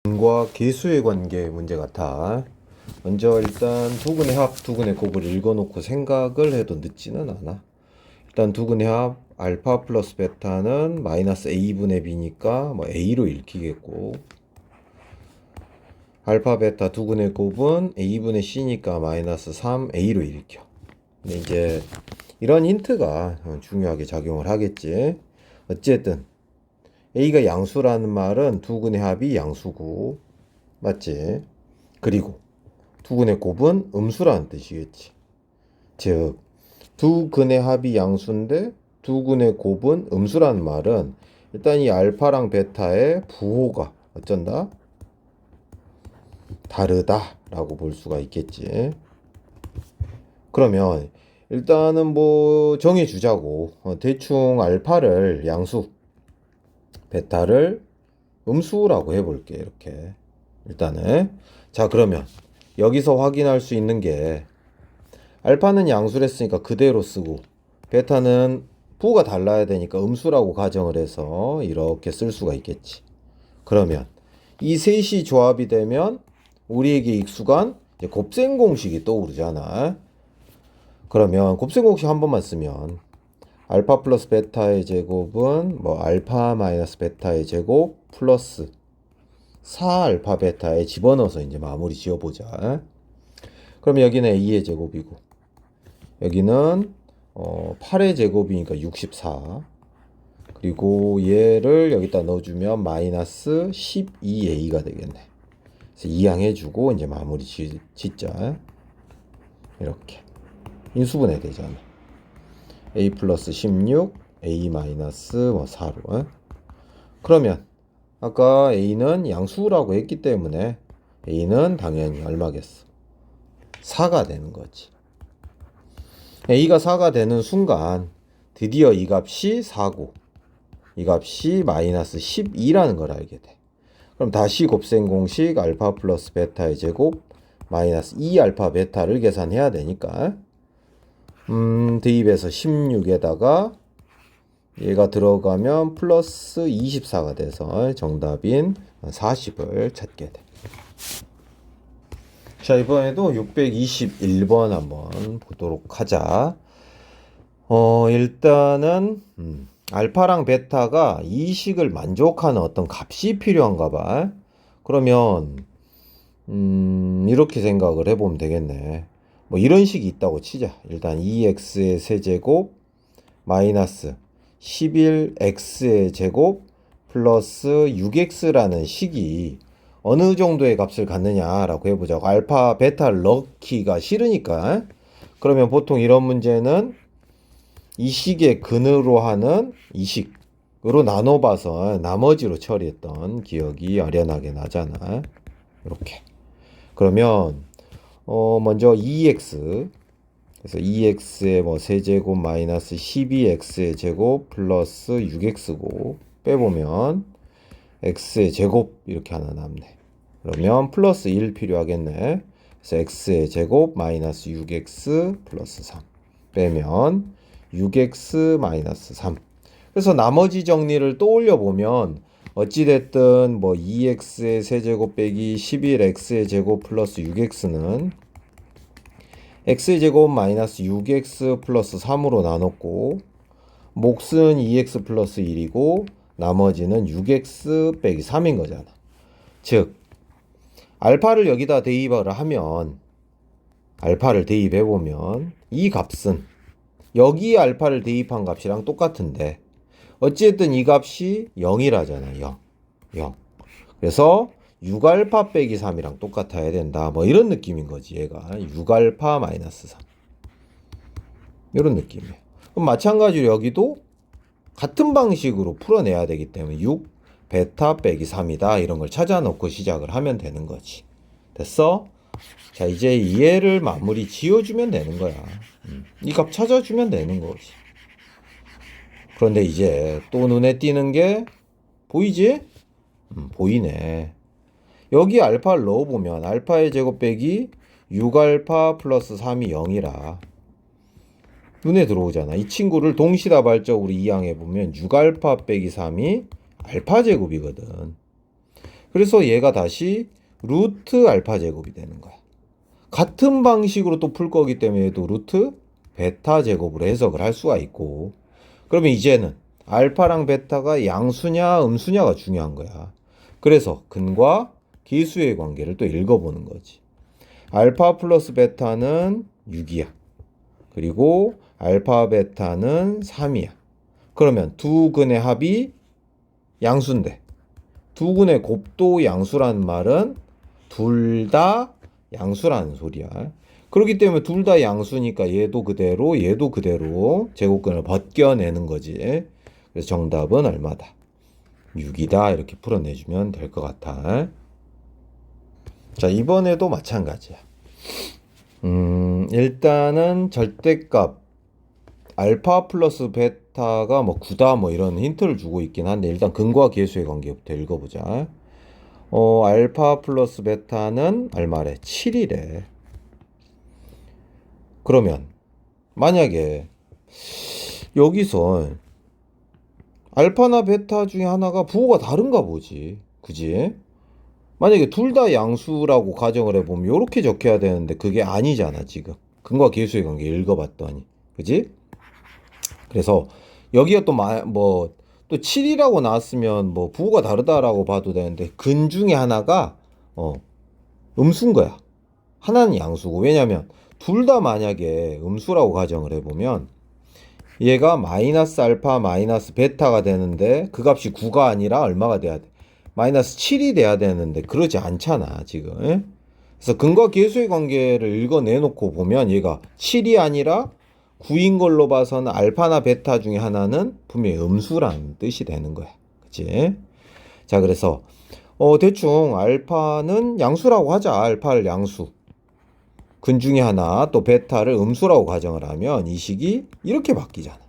과 계수의 관계 문제 같아. 먼저 일단 두근의 합, 두근의 곱을 읽어놓고 생각을 해도 늦지는 않아. 일단 두근의 합 알파 플러스 베타는 마이너스 a분의 b니까 뭐 a로 읽히겠고, 알파 베타 두근의 곱은 a분의 c니까 마이너스 3a로 읽혀. 근데 이제 이런 힌트가 중요하게 작용을 하겠지. 어쨌든 a가 양수라는 말은 두근의 합이 양수고, 맞지? 그리고 두근의 곱은 음수라는 뜻이겠지. 즉, 두 근의 합이 양수인데 두 근의 곱은 음수라는 말은 일단 이 알파랑 베타의 부호가 어쩐다? 다르다라고 볼 수가 있겠지. 그러면 일단은 뭐 정해주자고. 대충 알파를 양수, 베타를 음수라고 해볼게. 이렇게 일단은. 자, 그러면 여기서 확인할 수 있는 게 알파는 양수를 했으니까 그대로 쓰고, 베타는 부호가 달라야 되니까 음수라고 가정을 해서 이렇게 쓸 수가 있겠지. 그러면 이 셋이 조합이 되면 우리에게 익숙한 이제 곱셈 공식이 떠오르잖아. 그러면 곱셈 공식 한 번만 쓰면 알파 플러스 베타의 제곱은 뭐 알파 마이너스 베타의 제곱 플러스 4알파 베타에 집어넣어서 이제 마무리 지어보자. 그럼 여기는 a의 제곱이고, 여기는 8의 제곱이니까 64. 그리고 얘를 여기다 넣어주면 마이너스 12a가 되겠네. 그래서 이항해주고 이제 마무리 짓자. 이렇게 인수분해 되잖아. a 플러스 16, a 마이너스 뭐 4로. 그러면 아까 a는 양수라고 했기 때문에 a는 당연히 얼마겠어? 4가 되는 거지. a가 4가 되는 순간 드디어 이 값이 4고 이 값이 마이너스 12라는 걸 알게 돼. 그럼 다시 곱셈 공식 알파 플러스 베타의 제곱 마이너스 2알파 베타를 계산해야 되니까 대입해서 16에다가 얘가 들어가면 플러스 24가 돼서 정답인 40을 찾게 돼. 자, 이번에도 621번 한번 보도록 하자. 일단은 알파랑 베타가 이 식을 만족하는 어떤 값이 필요한가 봐. 그러면 이렇게 생각을 해보면 되겠네. 뭐 이런 식이 있다고 치자. 일단 2x의 세제곱 마이너스 11x의 제곱 플러스 6x라는 식이 어느 정도의 값을 갖느냐라고 해보자고. 알파 베타를 넣기가 싫으니까. 그러면 보통 이런 문제는 이 식의 근으로 하는 이 식으로 나눠봐서 나머지로 처리했던 기억이 아련하게 나잖아. 이렇게. 그러면 먼저 2x, 그래서 2x의 뭐 세제곱 마이너스 12x의 제곱 플러스 6x고, 빼보면 x의 제곱 이렇게 하나 남네. 그러면 플러스 1 필요하겠네. 그래서 x의 제곱 마이너스 6x 플러스 3 빼면 6x 마이너스 3. 그래서 나머지 정리를 또 올려보면 어찌됐든 뭐 2x의 세제곱 빼기 11x의 제곱 플러스 6x는 x의 제곱 마이너스 6x 플러스 3으로 나눴고, 몫은 2x 플러스 1이고 나머지는 6x 빼기 3인 거잖아. 즉 알파를 여기다 대입을 하면, 알파를 대입해보면 이 값은 여기 알파를 대입한 값이랑 똑같은데 어쨌든 이 값이 0이라잖아. 0. 그래서 6알파 빼기 3이랑 똑같아야 된다. 뭐 이런 느낌인 거지. 얘가 6알파 마이너스 3. 이런 느낌이에요. 그럼 마찬가지로 여기도 같은 방식으로 풀어내야 되기 때문에 6 베타 빼기 3이다. 이런 걸 찾아놓고 시작을 하면 되는 거지. 됐어? 자, 이제 얘를 마무리 지어주면 되는 거야. 이 값 찾아주면 되는 거지. 그런데 이제 또 눈에 띄는 게 보이지? 보이네. 여기 알파를 넣어보면 알파의 제곱 빼기 6알파 플러스 3이 0이라 눈에 들어오잖아. 이 친구를 동시다발적으로 이항해보면 6알파 빼기 3이 알파 제곱이거든. 그래서 얘가 다시 루트 알파 제곱이 되는 거야. 같은 방식으로 또 풀 거기 때문에 얘도 루트 베타 제곱으로 해석을 할 수가 있고, 그러면 이제는 알파랑 베타가 양수냐 음수냐가 중요한 거야. 그래서 근과 기수의 관계를 또 읽어보는 거지. 알파 플러스 베타는 6이야. 그리고 알파 베타는 3이야. 그러면 두 근의 합이 양수인데, 두 근의 곱도 양수라는 말은 둘 다 양수라는 소리야. 그렇기 때문에 둘 다 양수니까 얘도 그대로 제곱근을 벗겨내는 거지. 그래서 정답은 얼마다? 6이다. 이렇게 풀어내주면 될 것 같아. 자, 이번에도 마찬가지야. 일단은 절대값 알파 플러스 베타가 뭐 9다 뭐 이런 힌트를 주고 있긴 한데, 일단 근과 계수의 관계부터 읽어보자. 알파 플러스 베타는 얼마래? 7이래. 그러면 만약에 여기서 알파나 베타 중에 하나가 부호가 다른가 보지. 그지? 만약에 둘 다 양수라고 가정을 해보면 이렇게 적혀야 되는데 그게 아니잖아 지금. 근과 계수의 관계 읽어봤더니. 그지? 그래서 여기가 또 7이라고 나왔으면 뭐 부호가 다르다라고 봐도 되는데, 근 중에 하나가 음수인 거야. 하나는 양수고. 왜냐면 둘 다 만약에 음수라고 가정을 해보면 얘가 마이너스 알파 마이너스 베타가 되는데 그 값이 9가 아니라 얼마가 돼야 돼? 마이너스 7이 돼야 되는데 그러지 않잖아 지금. 예? 그래서 근과 계수의 관계를 읽어내놓고 보면 얘가 7이 아니라 9인 걸로 봐서는 알파나 베타 중에 하나는 분명히 음수라는 뜻이 되는 거야. 그치? 자, 그래서 대충 알파는 양수라고 하자. 알파를 양수. 근 중에 하나 또 베타를 음수라고 가정을 하면 이 식이 이렇게 바뀌잖아.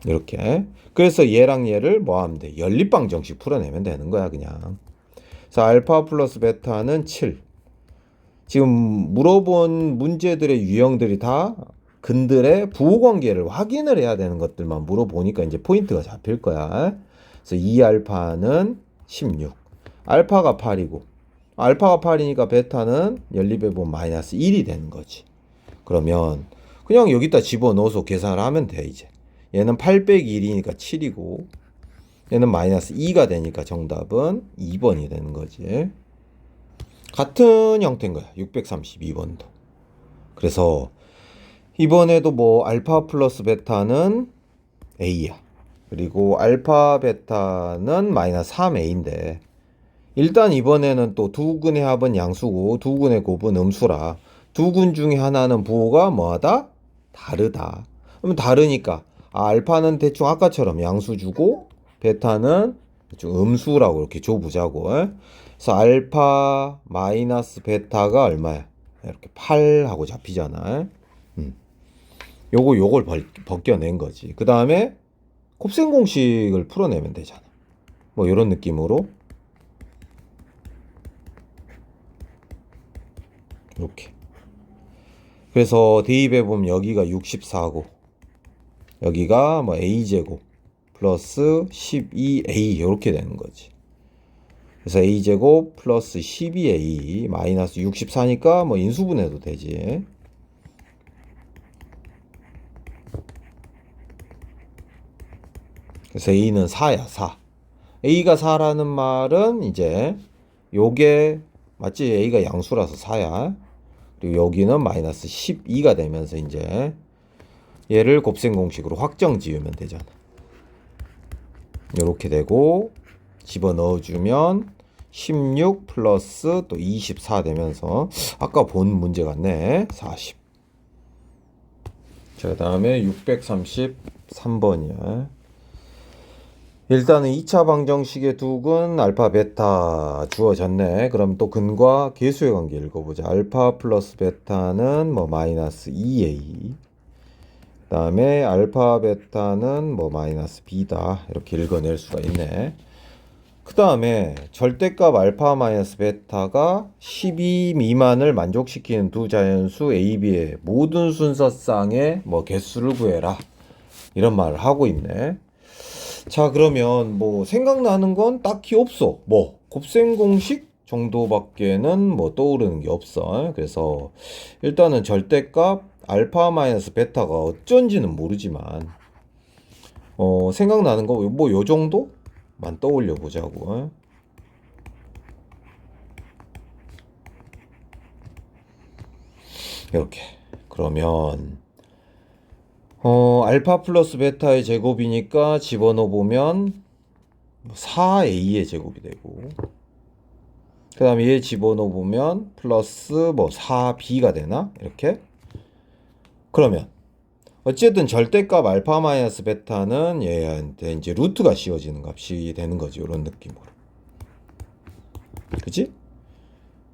이렇게. 그래서 얘랑 얘를 뭐 하면 돼? 연립방정식 풀어내면 되는 거야 그냥. 그래서 알파 플러스 베타는 7. 지금 물어본 문제들의 유형들이 다 근들의 부호관계를 확인을 해야 되는 것들만 물어보니까 이제 포인트가 잡힐 거야. 그래서 2알파는 16. 알파가 8이고, 알파가 8이니까 베타는 연립해보면 마이너스 1이 되는 거지. 그러면 그냥 여기다 집어넣어서 계산을 하면 돼 이제. 얘는 8 빼기 1이니까 7이고, 얘는 마이너스 2가 되니까 정답은 2번이 되는 거지. 같은 형태인 거야. 632번도. 그래서 이번에도 뭐 알파 플러스 베타는 A야. 그리고 알파 베타는 마이너스 3A인데, 일단 이번에는 또 두 근의 합은 양수고 두 근의 곱은 음수라 두 근 중에 하나는 부호가 뭐하다? 다르다. 그럼 다르니까 알파는 대충 아까처럼 양수 주고 베타는 대충 음수라고 이렇게 줘보자고. 그래서 알파 마이너스 베타가 얼마야? 이렇게 8하고 잡히잖아. 요걸 벗겨낸 거지. 그 다음에 곱셈 공식을 풀어내면 되잖아. 뭐 이런 느낌으로 이렇게. 그래서 대입해 보면 여기가 64고 여기가 뭐 a제곱 플러스 12a 이렇게 되는 거지. 그래서 a제곱 플러스 12a 마이너스 64니까 뭐 인수분해도 되지. 그래서 a는 4야, 4. a가 4라는 말은 이제 요게 맞지? a가 양수라서 4야. 그리고 여기는 마이너스 12가 되면서 이제 얘를 곱셈 공식으로 확정 지으면 되잖아. 이렇게 되고 집어넣어주면 16 플러스 또 24 되면서 아까 본 문제 같네. 40. 자, 그 다음에 633번이야. 일단은 2차 방정식의 두 근 알파 베타 주어졌네. 그럼 또 근과 계수의 관계 읽어보자. 알파 플러스 베타는 뭐 마이너스 2a. 그 다음에 알파 베타는 뭐 마이너스 b다. 이렇게 읽어낼 수가 있네. 그 다음에 절대값 알파 마이너스 베타가 12 미만을 만족시키는 두 자연수 a, b의 모든 순서쌍의 뭐 개수를 구해라. 이런 말을 하고 있네. 자, 그러면 뭐 생각나는 건 딱히 없어. 뭐 곱셈 공식 정도밖에는 뭐 떠오르는 게 없어. 그래서 일단은 절대값 알파 마이너스 베타가 어쩐지는 모르지만 생각나는 거 뭐 요 정도만 떠올려 보자고. 이렇게. 그러면 알파 플러스 베타의 제곱이니까 집어넣어 보면 4a의 제곱이 되고, 그 다음에 얘 집어넣어 보면 플러스 뭐 4b가 되나? 이렇게. 그러면 어쨌든 절대값 알파 마이너스 베타는 얘한테 이제 루트가 씌워지는 값이 되는 거지. 이런 느낌으로. 그치?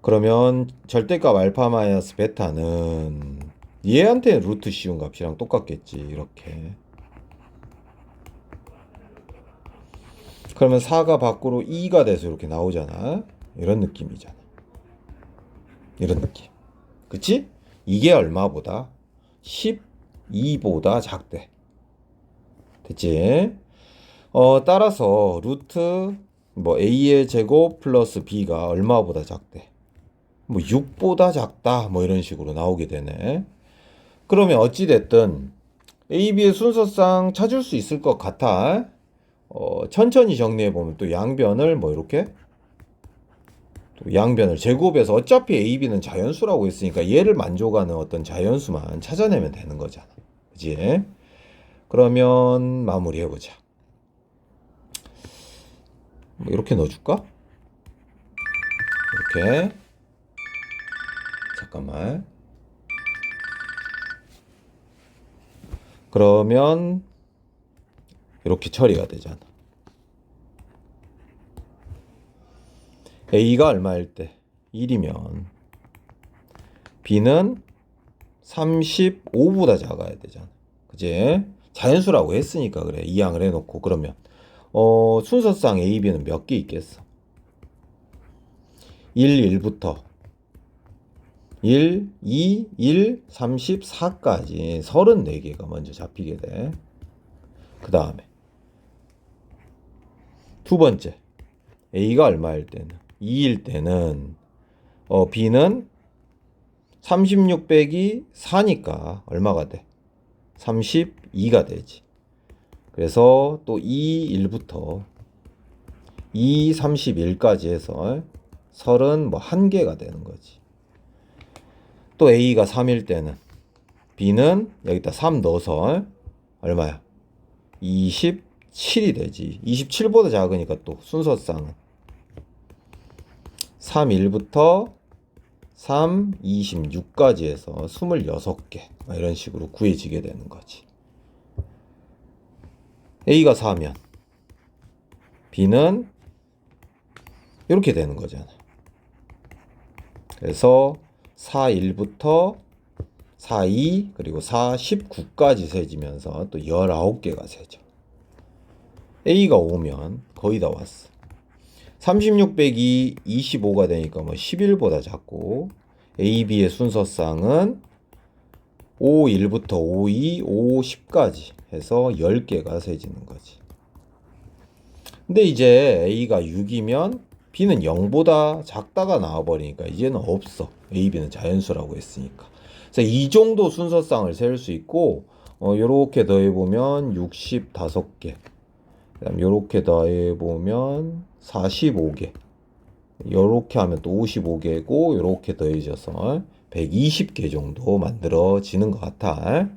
그러면 절대값 알파 마이너스 베타는 얘한테 루트 씌운 값이랑 똑같겠지. 이렇게. 그러면 4가 밖으로 2가 돼서 이렇게 나오잖아. 이런 느낌이잖아. 이런 느낌. 그치? 이게 얼마보다? 12보다 작대. 됐지? 따라서 루트 뭐 a의 제곱 플러스 b가 얼마보다 작대? 뭐 6보다 작다. 뭐 이런 식으로 나오게 되네. 그러면 어찌됐든 a, b의 순서상 찾을 수 있을 것 같아. 천천히 정리해보면 또 양변을 뭐 이렇게 또 양변을 제곱해서 어차피 a, b는 자연수라고 했으니까 얘를 만족하는 어떤 자연수만 찾아내면 되는 거잖아. 그치? 그러면 마무리 해보자. 뭐 이렇게 넣어줄까? 이렇게. 잠깐만. 그러면 이렇게 처리가 되잖아. a가 얼마일 때? 1이면 b는 35보다 작아야 되잖아. 그지? 자연수라고 했으니까 그래. 이항을 해놓고. 그러면 순서상 a, b는 몇 개 있겠어? 1, 1부터 1, 2, 1, 34까지 34개가 먼저 잡히게 돼. 그 다음에 두 번째 a가 얼마일 때는 2일 때는 b는 36 빼기 4니까 얼마가 돼? 32가 되지. 그래서 또 2, 1부터 2, 31까지 해서 31개가 되는 거지. 또 a가 3일 때는 b는 여기다 3 넣어서 얼마야? 27이 되지. 27보다 작으니까 또 순서상은 3, 1부터 3, 26까지 해서 26개 이런 식으로 구해지게 되는 거지. a가 4면 b는 이렇게 되는 거잖아. 그래서 4, 1부터 4, 2 그리고 4, 19까지 세지면서 또 19개가 세져. a가 5면 거의 다 왔어. 36 빼기 25가 되니까 뭐 11보다 작고, a, b의 순서상은 5, 1부터 5, 2, 5, 10까지 해서 10개가 세지는 거지. 근데 이제 a가 6이면 b는 0보다 작다가 나와버리니까 이제는 없어. a, b는 자연수라고 했으니까. 그래서 이 정도 순서상을 셀 수 있고, 요렇게 더해보면 65개. 그 다음 요렇게 더해보면 45개. 요렇게 하면 또 55개고, 요렇게 더해져서 120개 정도 만들어지는 것 같아.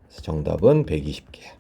그래서 정답은 120개야.